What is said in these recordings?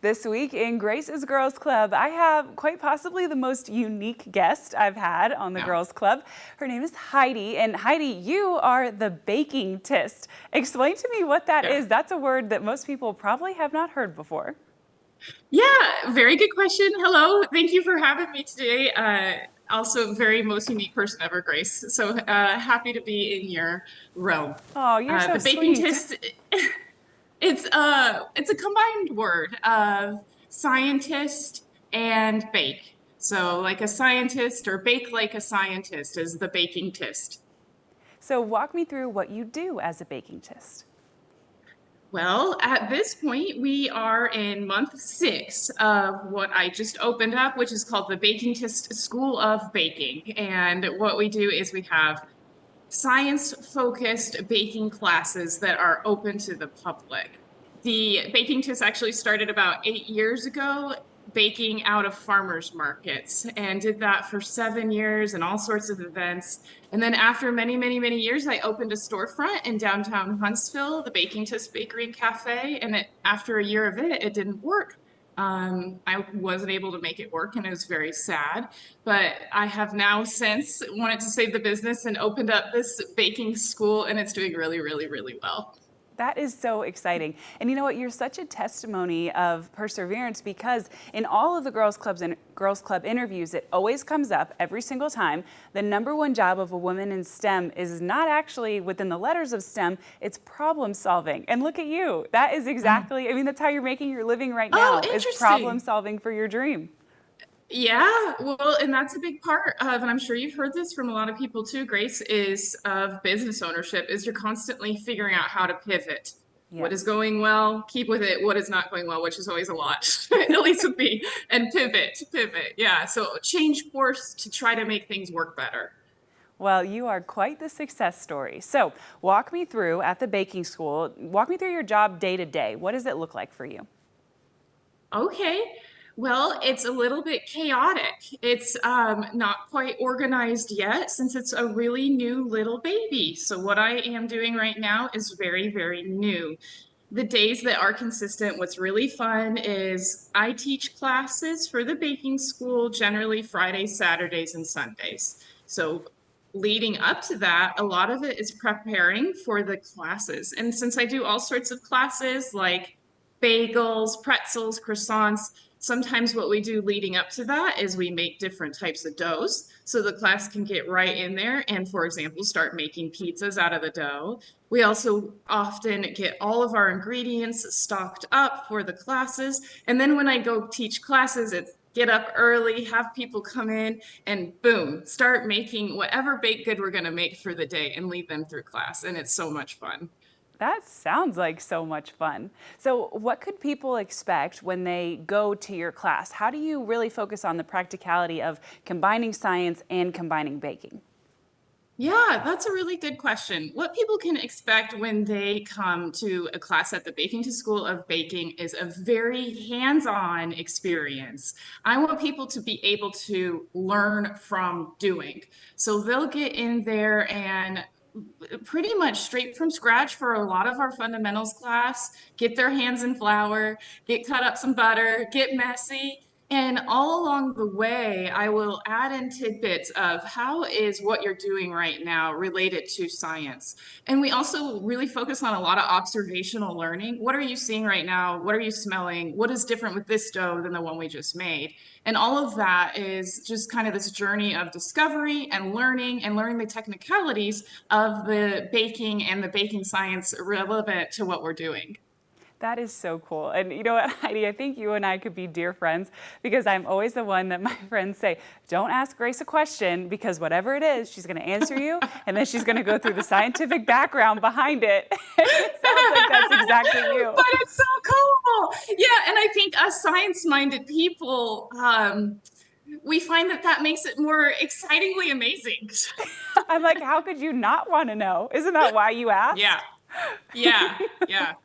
This week in Grace's Girls Club, I have quite possibly the most unique guest I've had on the Girls Club. Her name is Heidi, and Heidi, you are the Bakingtist. Explain to me what that is. That's a word that most people probably have not heard before. Yeah, very good question. Hello, thank you for having me today. Also, very most unique person ever, Grace. So happy to be in your realm. Oh, you're so The sweet. Bakingtist, it's a combined word of scientist and bake. So like a scientist or bake like a scientist is the Bakingtist. So walk me through what you do as a Bakingtist. Well, at this point, we are in month 6 of what I just opened up, which is called the Bakingtist School of Baking. And what we do is we have science-focused baking classes that are open to the public. The Bakingtist actually started about 8 years ago, baking out of farmers markets, and did that for 7 years and all sorts of events. And then after many, many, many years, I opened a storefront in downtown Huntsville, the Bakingtist Bakery and Cafe. And after a year of it, it didn't work. I wasn't able to make it work, and it was very sad. But I have now since wanted to save the business and opened up this baking school, and it's doing really, really, really well. That is so exciting. And you know what? You're such a testimony of perseverance because in all of the Girls Club interviews, it always comes up every single time. The #1 job of a woman in STEM is not actually within the letters of STEM, it's problem solving. And look at you. That is exactly, I mean, that's how you're making your living right now, is problem solving for your dream. Yeah, well, and that's a big part of, and I'm sure you've heard this from a lot of people too, Grace, is of business ownership, is you're constantly figuring out how to pivot. Yes. What is going well, keep with it. What is not going well, which is always a lot, at least with me, and pivot. Yeah, so change course to try to make things work better. Well, you are quite the success story. So walk me through at the baking school, walk me through your job day to day. What does it look like for you? Okay. Well, it's a little bit chaotic. It's not quite organized yet since it's a really new little baby. So what I am doing right now is very, very new. The days that are consistent, what's really fun is I teach classes for the baking school, generally Fridays, Saturdays, and Sundays. So leading up to that, a lot of it is preparing for the classes. And since I do all sorts of classes like bagels, pretzels, croissants, sometimes what we do leading up to that is we make different types of doughs so the class can get right in there and, for example, start making pizzas out of the dough. We also often get all of our ingredients stocked up for the classes. And then when I go teach classes, it's get up early, have people come in, and boom, start making whatever baked good we're going to make for the day and lead them through class. And it's so much fun. That sounds like so much fun. So what could people expect when they go to your class? How do you really focus on the practicality of combining science and combining baking? Yeah, that's a really good question. What people can expect when they come to a class at the Bakingtist School of Baking is a very hands-on experience. I want people to be able to learn from doing. So they'll get in there and pretty much straight from scratch for a lot of our fundamentals class, get their hands in flour, get cut up some butter, get messy. And all along the way, I will add in tidbits of how is what you're doing right now related to science. And we also really focus on a lot of observational learning. What are you seeing right now? What are you smelling? What is different with this dough than the one we just made? And all of that is just kind of this journey of discovery and learning the technicalities of the baking and the baking science relevant to what we're doing. That is so cool. And you know what, Heidi, I think you and I could be dear friends because I'm always the one that my friends say, don't ask Grace a question because whatever it is, she's going to answer you and then she's going to go through the scientific background behind it. It sounds like that's exactly you. But it's so cool. Yeah, and I think us science-minded people, we find that makes it more excitingly amazing. I'm like, how could you not want to know? Isn't that why you asked? Yeah.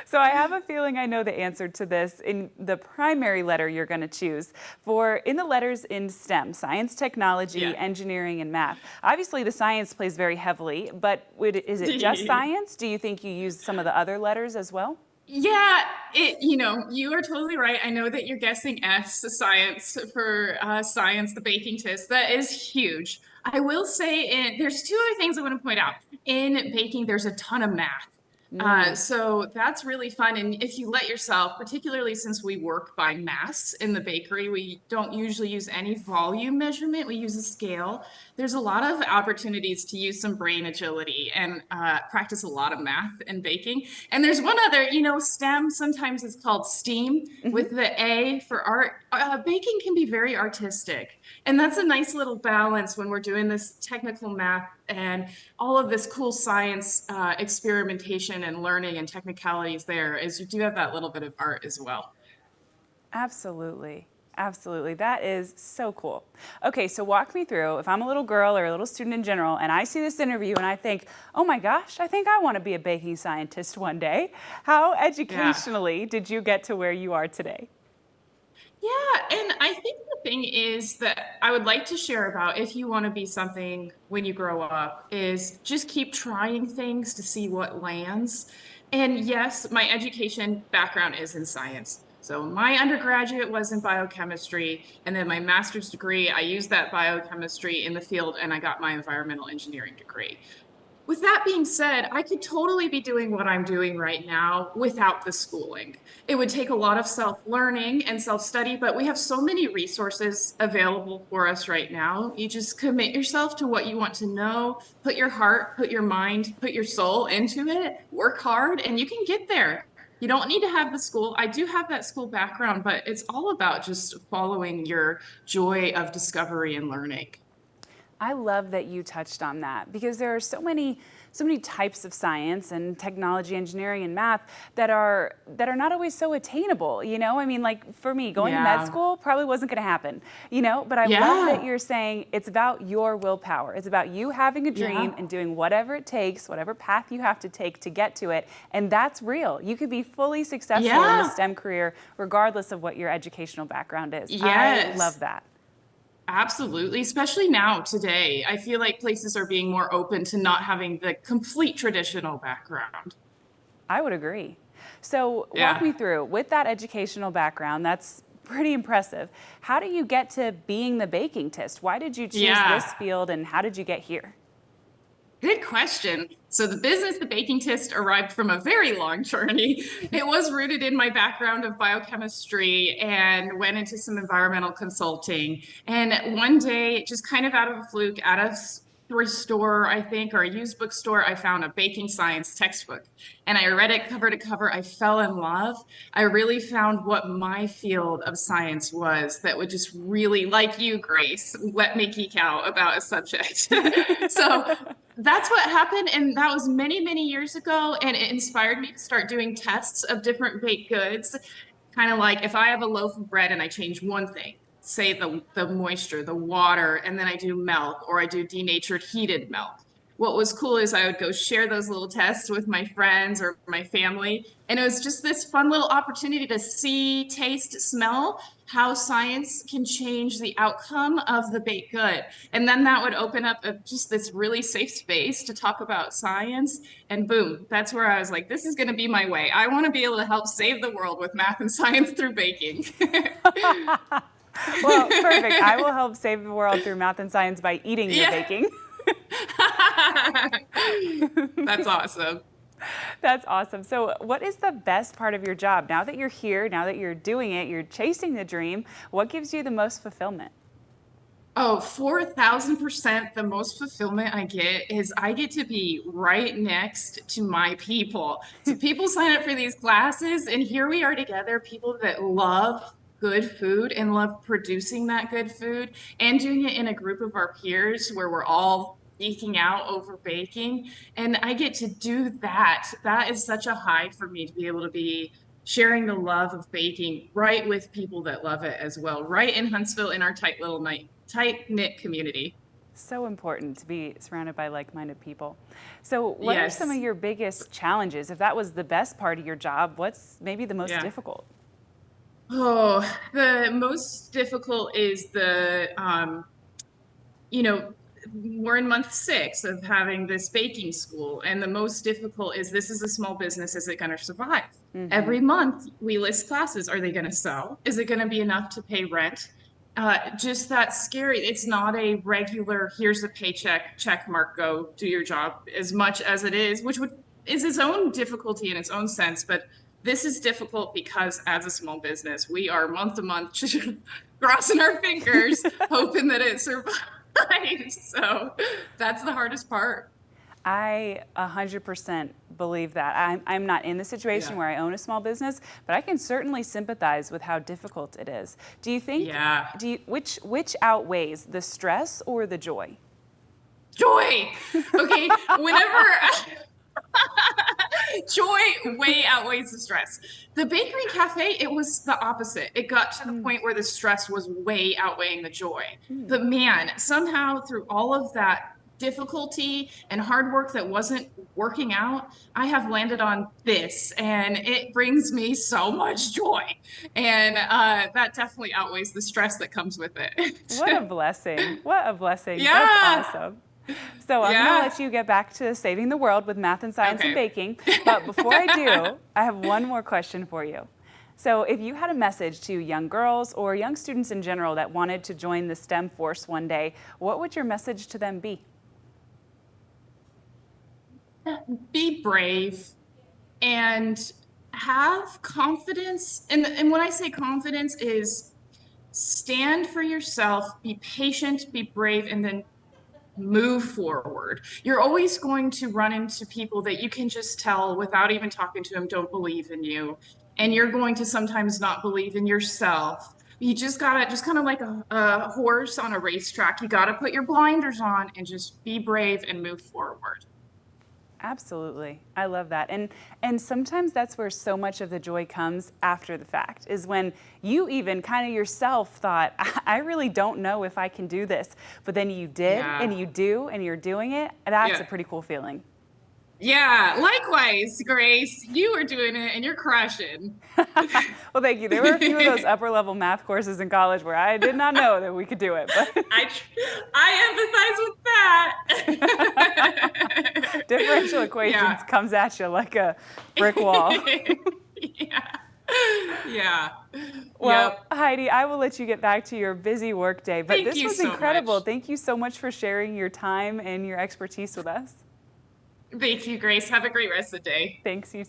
So I have a feeling I know the answer to this in the primary letter you're going to choose for in the letters in STEM, science, technology, engineering, and math. Obviously, the science plays very heavily, but is it just science? Do you think you use some of the other letters as well? Yeah, you are totally right. I know that you're guessing S, science, for science, the baking test. That is huge. I will say, there's two other things I want to point out. In baking, there's a ton of math. So that's really fun. And if you let yourself, particularly since we work by mass in the bakery, we don't usually use any volume measurement. We use a scale. There's a lot of opportunities to use some brain agility and practice a lot of math in baking. And there's one other, STEM sometimes is called STEAM Hmm. with the A for art. Baking can be very artistic. And that's a nice little balance when we're doing this technical math and all of this cool science experimentation and learning and technicalities there is you do have that little bit of art as well. Absolutely. Absolutely. That is so cool. Okay, so walk me through if I'm a little girl or a little student in general and I see this interview and I think, oh my gosh, I think I want to be a baking scientist one day. How Yeah. educationally did you get to where you are today? Yeah, and I think the thing is that I would like to share about if you want to be something when you grow up is just keep trying things to see what lands. And yes, my education background is in science. So my undergraduate was in biochemistry, and then my master's degree, I used that biochemistry in the field and I got my environmental engineering degree. With that being said, I could totally be doing what I'm doing right now without the schooling. It would take a lot of self-learning and self-study, but we have so many resources available for us right now. You just commit yourself to what you want to know, put your heart, put your mind, put your soul into it, work hard, and you can get there. You don't need to have the school. I do have that school background, but it's all about just following your joy of discovery and learning. I love that you touched on that because there are so many types of science and technology, engineering and math that are not always so attainable, you know? I mean, like for me, going to med Yeah. school probably wasn't going to happen, you know, but I love that Yeah. you're saying it's about your willpower. It's about you having a Yeah. dream and doing whatever it takes, whatever path you have to take to get to it, and that's real. You could be fully successful in a Yeah. STEM career regardless of what your educational background is. I love Yes, that. absolutely. Especially now, today. I feel like places are being more open to not having the complete traditional background. I would agree. So, walk Yeah. me through with that educational background. That's pretty impressive. How do you get to being the bakingtist? Why did you choose Yeah. this field and how did you get here? Good question. So the business, the Bakingtist, arrived from a very long journey. It was rooted in my background of biochemistry and went into some environmental consulting. And one day, just kind of out of a fluke, at a thrift store, I think, or a used bookstore, I found a baking science textbook. And I read it cover to cover. I fell in love. I really found what my field of science was that would just really, like you, Grace, let me geek out about a subject. So that's what happened. And that was many, many years ago. And it inspired me to start doing tests of different baked goods. Kind of like if I have a loaf of bread and I change one thing, say the moisture, the water, and then I do milk or I do denatured heated milk. What was cool is I would go share those little tests with my friends or my family. And it was just this fun little opportunity to see, taste, smell how science can change the outcome of the baked good. And then that would open up just this really safe space to talk about science. And boom, that's where I was like, this is going to be my way. I want to be able to help save the world with math and science through baking. Well, perfect. I will help save the world through math and science by eating your Yeah. baking. That's awesome. That's awesome. So, what is the best part of your job? Now that you're here, now that you're doing it, you're chasing the dream, what gives you the most fulfillment? Oh, 4,000% the most fulfillment I get is I get to be right next to my people. So people sign up for these classes, and here we are together, people that love good food and love producing that good food and doing it in a group of our peers where we're all geeking out over baking. And I get to do that. That is such a high for me to be able to be sharing the love of baking right with people that love it as well, right in Huntsville in our tight knit community. So important to be surrounded by like minded people. So, what are some of Yes. your biggest challenges? If that was the best part of your job, what's maybe the most Yeah. difficult? Oh, the most difficult is you know, we're in month 6 of having this baking school, and the most difficult is this is a small business. Is it going to survive? Every month we list classes. Are they going to sell? Is it going to be enough to pay rent? Just that scary. It's not a regular, here's a paycheck, check mark, go do your job, as much as it is, is its own difficulty in its own sense. But this is difficult because as a small business, we are month to month crossing our fingers, hoping that it survives. So that's the hardest part. I 100% believe that. I'm not in the situation where I own a small business, but I can certainly sympathize with how difficult it is. Do you think, which outweighs, the stress or the joy? Joy. Okay. Whenever joy way outweighs the stress. The bakery cafe, it was the opposite. It got to the point where the stress was way outweighing the joy. But man, somehow through all of that difficulty and hard work that wasn't working out, I have landed on this, and it brings me so much joy. And that definitely outweighs the stress that comes with it. What a blessing. What a blessing. Yeah. That's awesome. So I'm going to let you get back to saving the world with math and science and baking. But before I do, I have one more question for you. So if you had a message to young girls or young students in general that wanted to join the STEM force one day, what would your message to them be? Be brave and have confidence. And when I say confidence is stand for yourself, be patient, be brave, and then move forward. You're always going to run into people that you can just tell without even talking to them don't believe in you. And you're going to sometimes not believe in yourself. You just gotta, just kind of like a horse on a racetrack, you gotta put your blinders on and just be brave and move forward. Absolutely. I love that. And sometimes that's where so much of the joy comes after the fact, is when you even kind of yourself thought, I really don't know if I can do this. But then you did, and you do, and you're doing it. That's a pretty cool feeling. Yeah, likewise, Grace. You are doing it and you're crushing. Well, thank you. There were a few of those upper level math courses in college where I did not know that we could do it. But I empathize with that. Differential equations comes at you like a brick wall. Yeah. Well, Heidi, I will let you get back to your busy work day, but this was incredible. Thank you so much for sharing your time and your expertise with us. Thank you, Grace. Have a great rest of the day. Thanks, you